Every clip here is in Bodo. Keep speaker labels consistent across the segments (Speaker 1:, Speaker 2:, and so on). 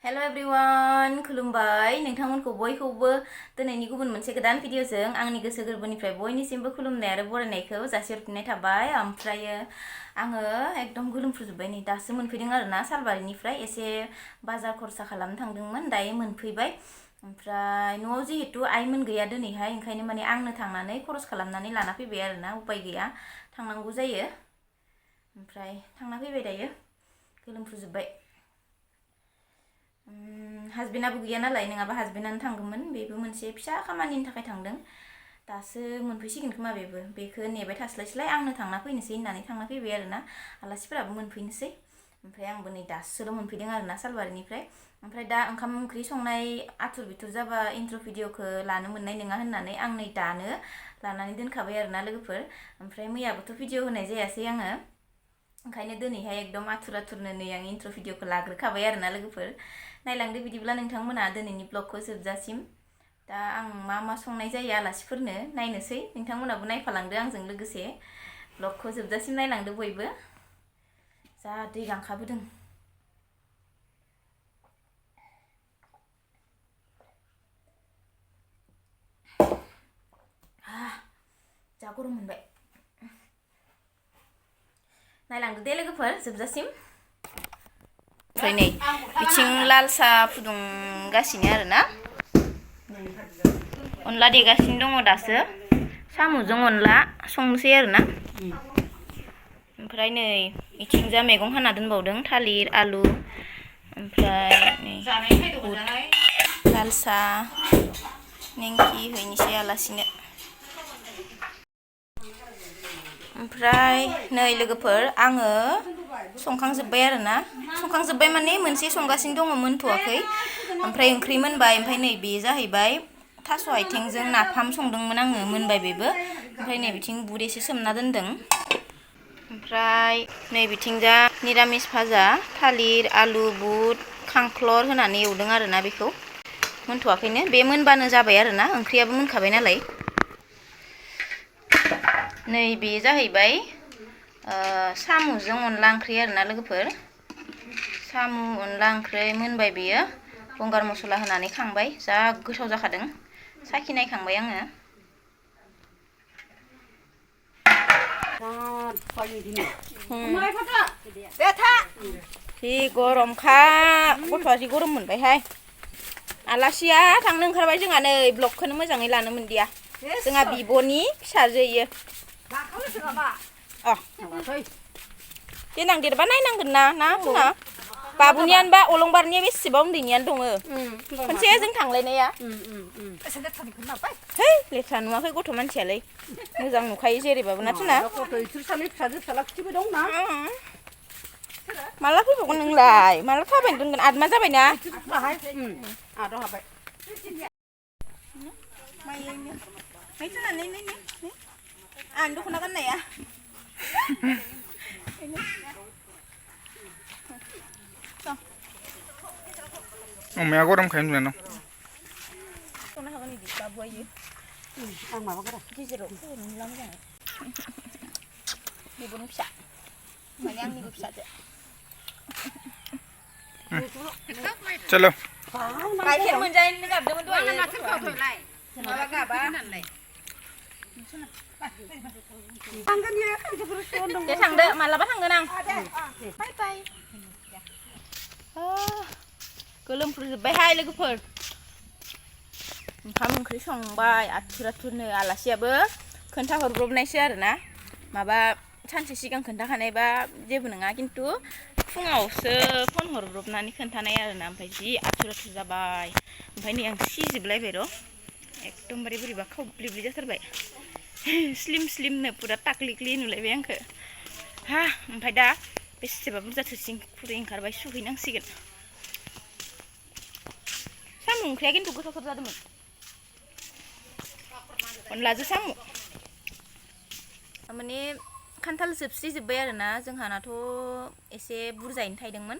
Speaker 1: Hello everyone, खुलुमबाय नोंथांमोनखौ बयखौबो दिनैनि गुबुन मोनसे गोदान भिडिअजों आंनि गोसो गोरबोनिफ्राय बयनिसिमबो खुलुमनाय आरो बरायनायखौ जासिहरफिननाय थाबाय। ओमफ्रायो आङो एकदम गोलोमफ्रुजोब्बाय नै दासो मोनफैदों आरोना सालबारिनिफ्राय एसे बाजार खरसा खालामनो थांदोंमोन दायो मोनफैबाय। ओमफ्राय न'आव जिहेतु आइमोन गैया दिनैहाय ओंखायनो माने आंनो थांनानै खरस खालामनानै लाना फैबाय आरोना उपाय गैया थांनांगौ जायो। ओमफ्राय थांना फैबाय दायो गोलोमफ्रुजोब्बाय। हासबेन्डआबो गैया नालाय नङाबा हासबेन्डआनो थांगौमोन बेबो मोनसे फिसा खामानिनि थाखाय थांदों दासो मोनफैसिगोन खोमा बेखौ नेबाय थास्लायस्लाय आंनो थांना फैनोसै होननानै थांना फैबाय आरोना आलासिफोराबो मोनफैनोसै ओमफ्राय आंबो नै दासोल' मोनफैदों आरोना सालबारिनिफ्राय। ओमफ्राय दा ओंखाम ओंख्रि संनाय आथुर बिथुर जाबा इन्ट्र' भिडिअखौ लानो मोननाय नङा होननानै आं नै दानो लानानै दोनखाबाय आरोना लोगोफोर। ओमफ्राय मैयाबोथ' भिडिअ होनाय जायासै आङो ओंखायनो दिनैहाय एकदम आथुरनो नै आं इन्ट्र' भिडिअखौ लाग्रोखाबाय आरोना लोगोफोर। नायलांदो बिदिब्ला नोंथांमोना दिनैनि ब्लगखौ जोबजासिम। दा आं मा संनाय जायो आलासिफोरनो नायनोसै नोंथांमोनाबो नायफालांदो आंजों लोगोसे ब्लगखौ जोबजासिम नायलांदो बयबो। जा दै गांखाबोदों। जा गरम मोनबाय। नायलांदो दे लोगोफोर जोबजासिम। ओमफ्राय नै बिथिं लाल साहा फुदुंगासिनो आरोना अनला देगासिनो दङ दासो साम'जों अनला संनोसै आरोना। ओमफ्राय नै बिथिंजा मैगं हाना दोनबावदों थालिर आलु ओमफ्राय नै लाल साहा नेंखि हैनोसै आलासिनो। ओमफ्राय नै लोगोफोर आङो संखांजोब्बाय आरोना संखांजोब्बाय माने मोनसे संगासिनो दङ मोनथ'वाखै ओमफ्राय ओंख्रि मोनबाय। ओमफ्राय नै बे जाहैबाय थास' आथिंजों नाफाम संदोंमोन आङो मोनबाय बेबो। ओमफ्राय नै बिथिं बुद एसे सोमना दोनदों। ओमफ्राय नै बिथिंजा निरामिस भाजा थालिर आलु बुद खांख्लर होनानै एवदों आरोना बेखौ मोनथ'वाखैनो बे मोनबानो जाबाय आरोना ओंख्रियाबो मोनखाबाय नालाय। नै बे जाहैबाय साम'जों अनला ओंख्रि आरोना लोगोफोर। साम' अनला ओंख्रि मोनबाय बेयो गंगार मस्ला होनानै खांबाय जा गोथाव जाखादों साखि नायखांबाय आङो। जि गरमखा गथ'आ जि गरम मोनबायहाय। आलासिया थांनो ओंखारबाय जोंहा नै ब्लगखौनो मोजाङै लानो मोनदिया जोंहा बिब'नि फिसाजो इयो। देनां देरबा नायनांगोन ना बुङा बाबुनियानोबा अलंबारनिया बेसेबा उन्दैनियानो दङ खनसे जों थांलायनाया। है लेथ्रा नुवाखै गथ' मानसियालाय मोजां नुखायो जेरैबाबो ना थुना। माला फैबावगोन नोंलाय माला थाबायनो रोंगोन आदमा जाबायना। आं दख'ना गाननाया
Speaker 2: अमाया गरमखायनो नुनाय
Speaker 1: संनो हागोन बिदि बाबुआयो आं माबागारा गेजेराव नुला मोजाङै बिब'नि फिसा माने आंनिबो फिसाजो।
Speaker 2: चलो
Speaker 1: गाइखेर मोनजायैनो गाबदोंमोन दहाय माबा गाबा दे थांदो मालाबा थांगोन आं बाय बाय। गोलोमफ्रुजोब्बायहाय लोगोफोर ओंखाम ओंख्रि संबाय आथुरनो आलासियाबो खोन्थाहरब्रबनायसो आरोना माबा सानसे सिगां खोन्थाखानायबा जेबो नङा खिन्थु फुङावसो फन हरब्रबनानै खोन्थानाय आरोना ओमफ्राय जि आथुर जाबाय। ओमफ्राय नै आं सिजोबलायबाय र' एकदमबारे बोरैबा खावब्लिब्लि जाथारबाय स्लिमनो फुरा टाक्लिक्लि नुलायबाय आंखो। ओमफ्राय दा बेसेबा बुरजा थोरसि खुरै ओंखारबाय सुहैनांसिगोन। साम' ओंख्रिया खिन्थु गोथावथार जादोंमोन अनलाजों साम' माने खान्थाल जोबस्रिजोब्बाय आरोना जोंहानाथ' एसे बुरजायैनो थायदोंमोन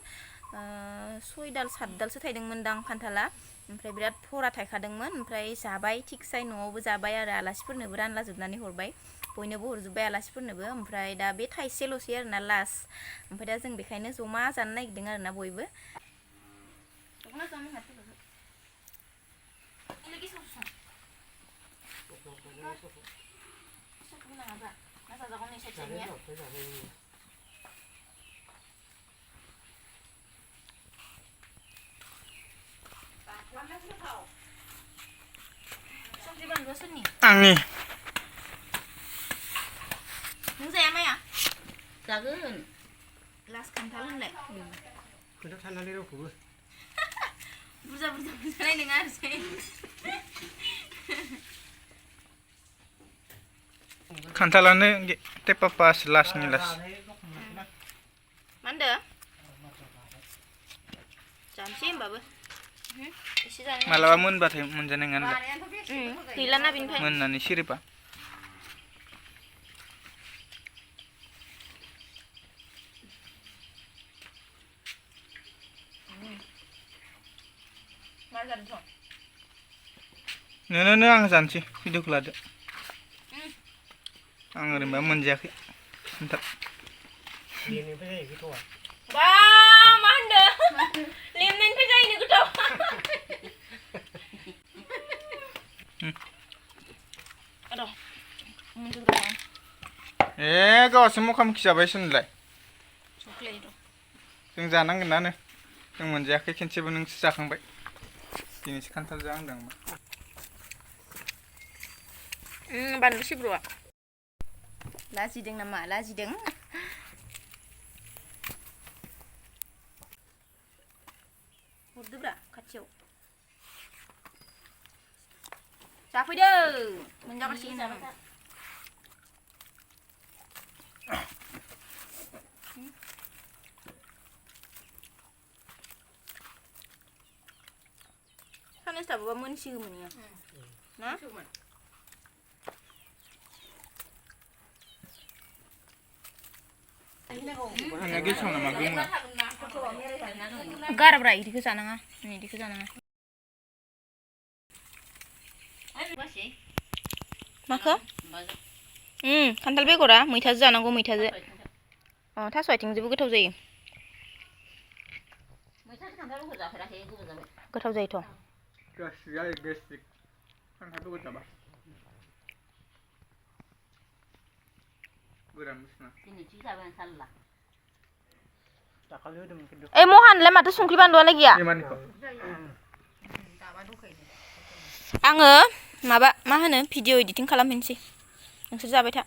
Speaker 1: 6 दाल 7 दालसो थायदोंमोन दां खान्थाला। ओमफ्राय बिराद फरा थायखादोंमोन ओमफ्राय जाबाय थिगसाय न'आवबो जाबाय आरो आलासिफोरनोबो रानला जोबनानै हरबाय बयनोबो हरजोब्बाय आलासिफोरनोबो। ओमफ्राय दा बे थाइसेल'सै आरोना लास्ट ओमफ्राय दा जों बेखायनो जमा जानो नागिरदों आरोना बयबो। Una sama hati loh. Ini lagi susah. Susah kemana apa? Masa aku nih secenya. Xong đi bằng đũa sân nhỉ?
Speaker 2: Angni.
Speaker 1: Nướng dè mày à?
Speaker 3: 작은
Speaker 1: Las kantalan lek.
Speaker 4: 그저 살라리로 부르.
Speaker 1: Burza này đừng ăn gì.
Speaker 2: Kantalane tepa pas las ni las.
Speaker 1: Manda. Jamsim babu. Isi jalan.
Speaker 2: Malawa moनबाथाय मोनजानाय नङा होनलाय
Speaker 1: Gila na binfai.
Speaker 2: मोननानै सिरिबा नो आं जानोसै भिडिअखौ लादो आं ओरैनोबा मोनजायाखै खोन्था
Speaker 4: 얘네들이 이거 좋아.
Speaker 1: Wah, manda. Lemon pe jai ni guto. Aduh. Mundur dong.
Speaker 2: ए गावसो मखामखि जाबायसो होनलाय
Speaker 1: Coklat itu.
Speaker 2: जों जानांगोन नानो जों मोनजायाखै खेनसेबो नोंसो जाखांबाय दिनैसो खान्थाल जाहांदों
Speaker 1: Baru sih bro. Lazideng nama, lazideng. Udah bra, kacau. Siapa dia? Menjaga sini sama. Kan es tahu bawa sih gimana? Nah?
Speaker 2: आंना गेसाव नामा गोमो
Speaker 1: Garabra idiku sana nga. Ini idiku sana nga. Maka? Kantal begora मैथाजों जानांगौ मैथाजों. थास' आथिंजोंबो गोथाव जायो.
Speaker 3: मैथाजों खान्थालखौ जाफेराखै गोबाव जाबाय.
Speaker 1: गोथाव जायोथ'.
Speaker 2: गासिबो जायो गेस्ट्रिक खान्थालखौ जाबा गोरान बुस्थुना
Speaker 3: दिनैसो जाबाय आं साल्ला.
Speaker 4: 다칼 해도 근데
Speaker 1: Mohanलाय माथो संख्रि बानलुआलाय गैया?
Speaker 2: एमानिखौ
Speaker 1: आङो माबा मा होनो भिडिअ एडिटिं खालामहैनोसै नोंसोर जाबाय था